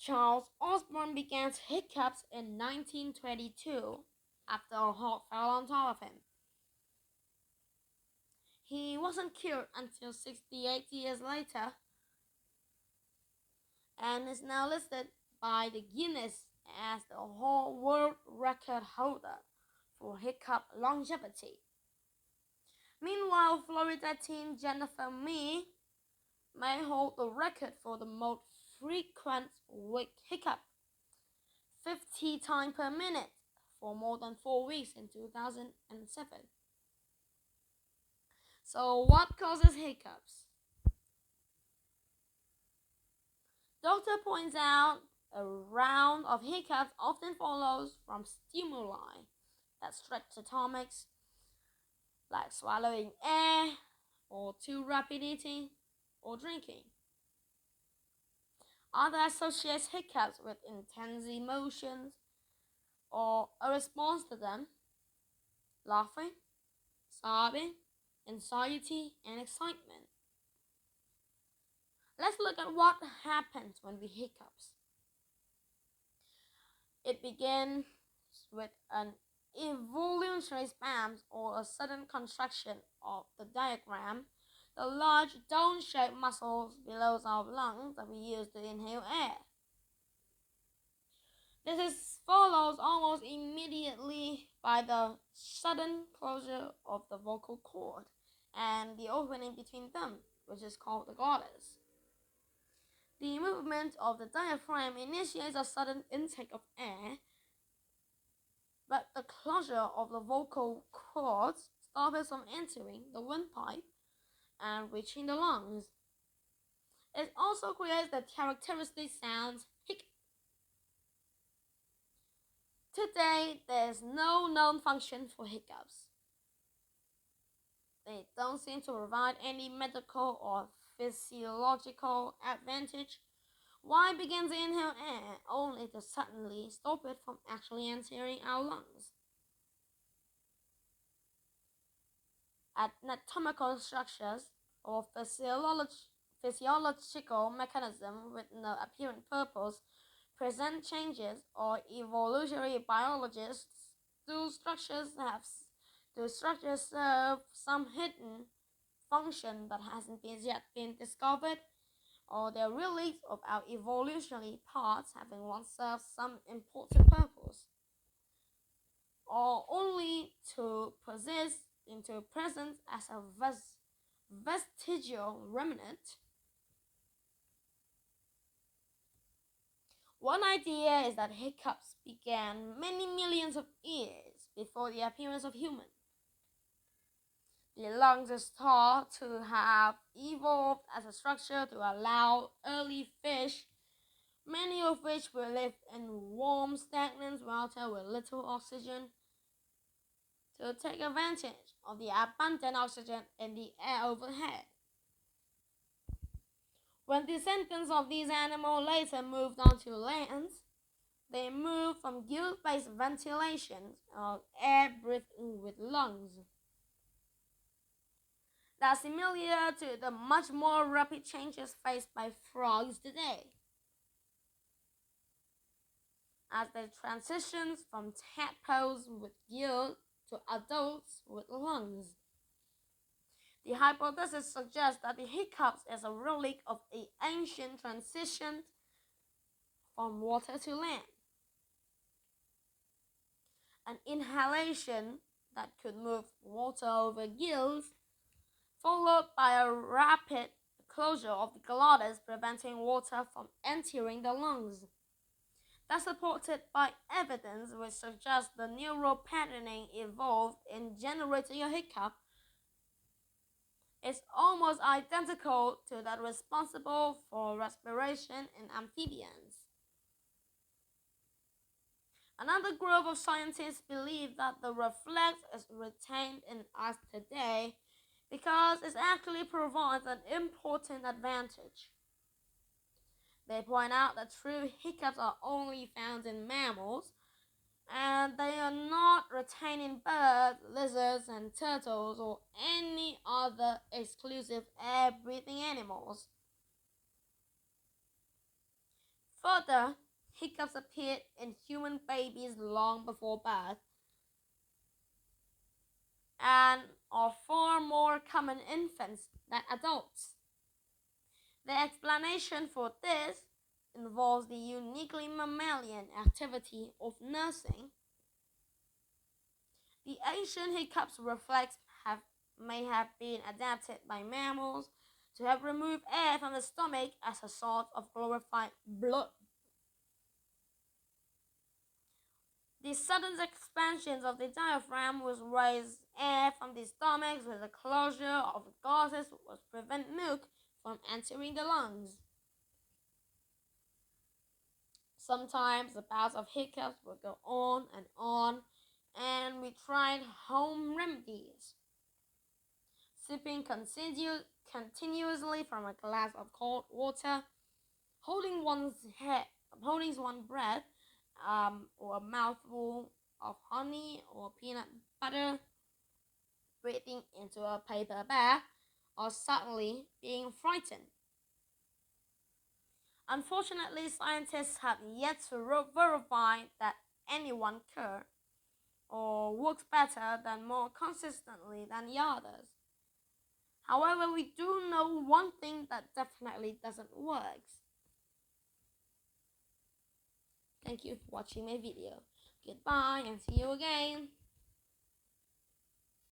Charles Osborne began hiccups in 1922 after a hawk fell on top of him. He wasn't cured until 68 years later and is now listed by the Guinness as the whole world record holder for hiccup longevity. Meanwhile, Florida teen Jennifer Mee may hold the record for the most frequent weak hiccup, 50 times per minute, for more than 4 weeks in 2007. So, what causes hiccups? Doctor points out a round of hiccups often follows from stimuli that stretch atomics, like swallowing air, or too rapid eating or drinking. Other associates hiccups with intense emotions or a response to them, laughing, sobbing, anxiety, and excitement. Let's look at what happens when we hiccups. It begins with an involuntary spasm or a sudden contraction of the diaphragm, the large dome-shaped muscles below our lungs that we use to inhale air. This is followed almost immediately by the sudden closure of the vocal cord and the opening between them, which is called the glottis. The movement of the diaphragm initiates a sudden intake of air, but the closure of the vocal cords stops it from entering the windpipe and reaching the lungs. It also creates the characteristic sound hic. Today, there is no known function for hiccups. They don't seem to provide any medical or physiological advantage. Why begin to inhale air only to suddenly stop it from actually entering our lungs? Anatomical structures or physiological mechanisms with no apparent purpose present changes, or evolutionary biologists do structures serve some hidden function that hasn't yet been discovered, or the relics of our evolutionary parts having once served some important purpose, or only to persist into presence as a vestigial remnant. One idea is that hiccups began many millions of years before the appearance of humans. The lungs is thought to have evolved as a structure to allow early fish, many of which will live in warm, stagnant water with little oxygen, to take advantage of the abundant oxygen in the air overhead. When descendants of these animals later moved onto land, they moved from gill-based ventilation or air breathing with lungs. That's similar to the much more rapid changes faced by frogs today, as they transition from tadpoles with gills to adults with lungs. The hypothesis suggests that the hiccups is a relic of an ancient transition from water to land. An inhalation that could move water over gills, followed by a rapid closure of the glottis preventing water from entering the lungs. That's supported by evidence which suggests the neural patterning involved in generating a hiccup is almost identical to that responsible for respiration in amphibians. Another group of scientists believe that the reflex is retained in us today because it actually provides an important advantage. They point out that true hiccups are only found in mammals, and they are not retained in birds, lizards, and turtles, or any other exclusive air-breathing animals. Further, hiccups appeared in human babies long before birth and are far more common in infants than adults. The explanation for this involves the uniquely mammalian activity of nursing. The ancient hiccups reflex may have been adapted by mammals to help remove air from the stomach as a source of glorified blood. The sudden expansion of the diaphragm was raise air from the stomach, so the closure of the gases was prevent milk from entering the lungs. Sometimes the bouts of hiccups would go on, and we tried home remedies. Sipping continuously from a glass of cold water, holding one's breath, or a mouthful of honey or peanut butter, breathing into a paper bag, or suddenly being frightened. Unfortunately, scientists have yet to verify that any one cure or works better than more consistently than the others. However, we do know one thing that definitely doesn't work. Thank you for watching my video. Goodbye and see you again.